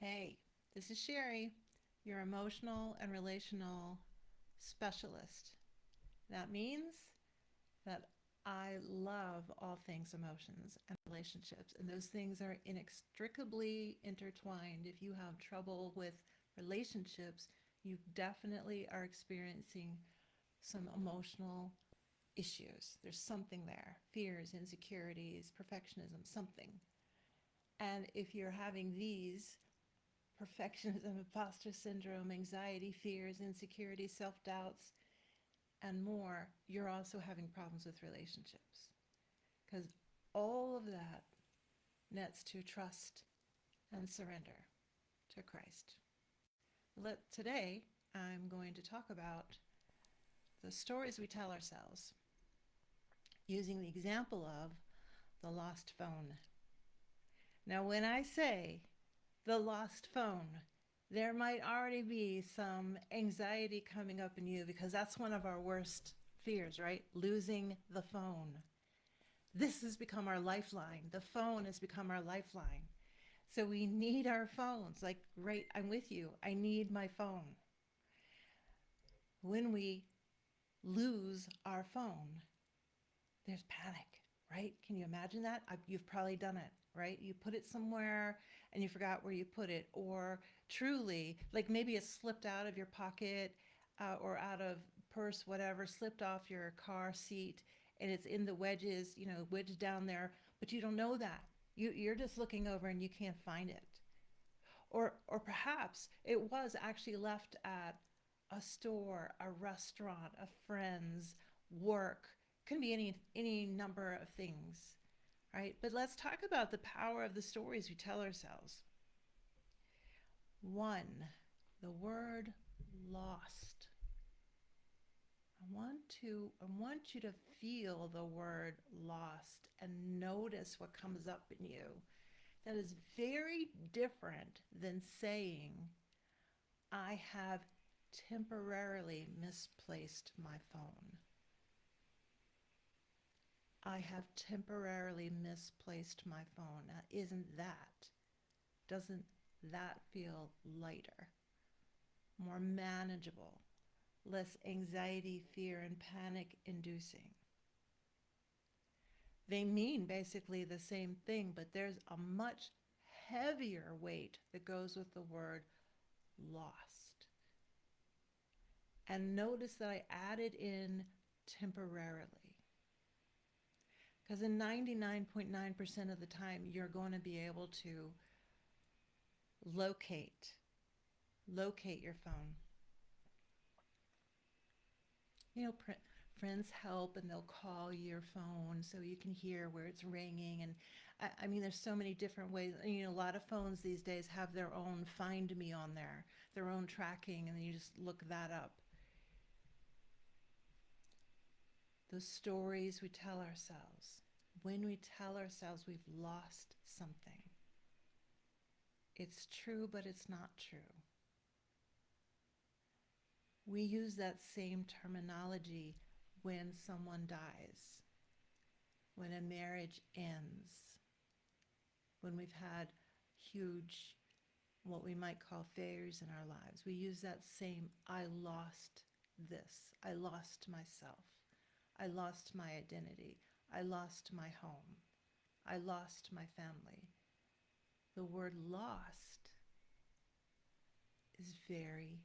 Hey, this is Sherry, your emotional and relational specialist. That means that I love all things emotions and relationships, and those things are inextricably intertwined. If you have trouble with relationships, you definitely are experiencing some emotional issues. There's something there fears, insecurities, perfectionism, something. And if you're having these perfectionism, imposter syndrome, anxiety, fears, insecurities, self doubts, and more, you're also having problems with relationships. Because all of that nets to trust and surrender to Christ. Today, I'm going to talk about the stories we tell ourselves using the example of the lost phone. Now, when I say the lost phone, there might already be some anxiety coming up in you because that's one of our worst fears, right? Losing the phone. This has become our lifeline. The phone has become our lifeline. So we need our phones. Like, right, I'm with you. I need my phone. When we lose our phone, there's panic, right? Can you imagine that? You've probably done it, right? You put it somewhere and you forgot where you put it, or truly, like maybe it slipped out of your pocket or out of purse, whatever, slipped off your car seat, and it's in the wedges, wedged down there, but you don't know that. You're just looking over and you can't find it. Or perhaps it was actually left at a store, a restaurant, a friend's, work. Could be any number of things, right? But let's talk about the power of the stories we tell ourselves. One, the word lost. I want you to feel the word lost and notice what comes up in you. That is very different than saying, I have temporarily misplaced my phone. I have temporarily misplaced my phone. Now, doesn't that feel lighter, more manageable, less anxiety, fear, and panic inducing? They mean basically the same thing, but there's a much heavier weight that goes with the word lost. And notice that I added in temporarily. Because in 99.9% of the time, you're going to be able to locate locate your phone. Friends help and they'll call your phone so you can hear where it's ringing. And I mean, there's so many different ways. A lot of phones these days have their own Find Me on there, their own tracking, and then you just look that up. Those stories we tell ourselves. When we tell ourselves we've lost something, it's true, but it's not true. We use that same terminology when someone dies, when a marriage ends, when we've had huge, what we might call failures in our lives. We use that same, I lost this, I lost myself, I lost my identity, I lost my home, I lost my family. The word lost is very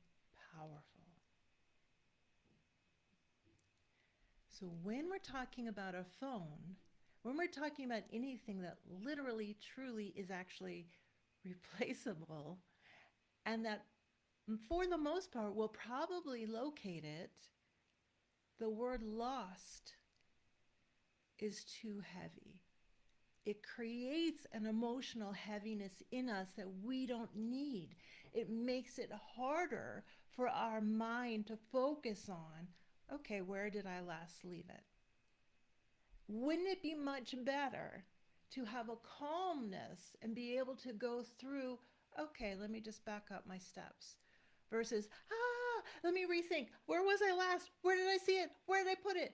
powerful. So when we're talking about a phone, when we're talking about anything that literally, truly is actually replaceable, and that for the most part will probably locate it, the word lost is too heavy. It creates an emotional heaviness in us that we don't need. It makes it harder for our mind to focus on, okay, where did I last leave it? Wouldn't it be much better to have a calmness and be able to go through, okay, let me just back up my steps versus, let me rethink. Where was I last? Where did I see it? Where did I put it?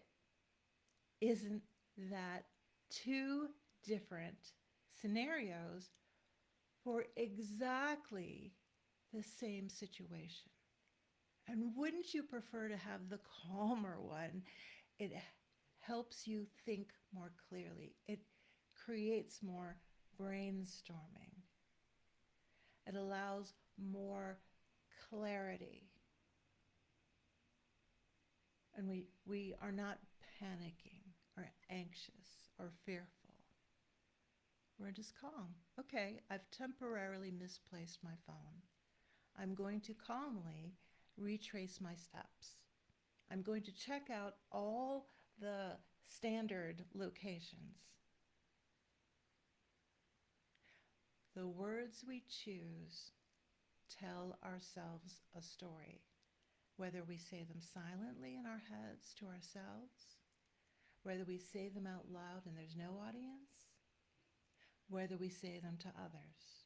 Isn't that two different scenarios for exactly the same situation. And wouldn't you prefer to have the calmer one? It helps you think more clearly. It creates more brainstorming. It allows more clarity. And we are not panicking or anxious or fearful. We're just calm. Okay, I've temporarily misplaced my phone. I'm going to calmly retrace my steps. I'm going to check out all the standard locations. The words we choose tell ourselves a story, whether we say them silently in our heads to ourselves, whether we say them out loud and there's no audience, whether we say them to others.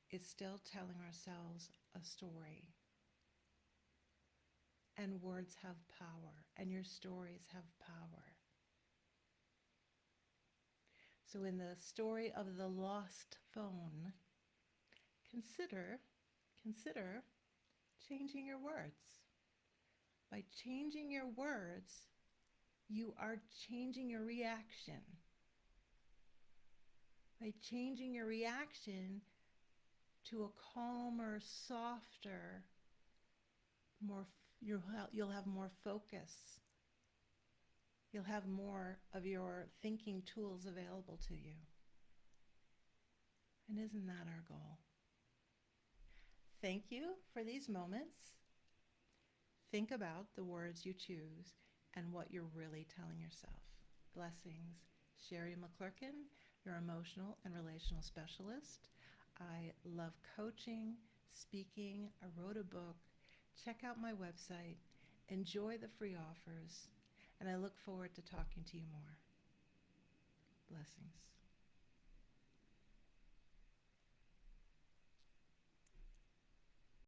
It's still telling ourselves a story. And words have power, and your stories have power. So in the story of the lost phone, consider changing your words. By changing your words, you are changing your reaction. By changing your reaction to a calmer, softer, more you'll have more focus. You'll have more of your thinking tools available to you. And isn't that our goal? Thank you for these moments. Think about the words you choose and what you're really telling yourself. Blessings. Sherry McClurkin, your emotional and relational specialist. I love coaching, speaking. I wrote a book. Check out my website. Enjoy the free offers. And I look forward to talking to you more. Blessings.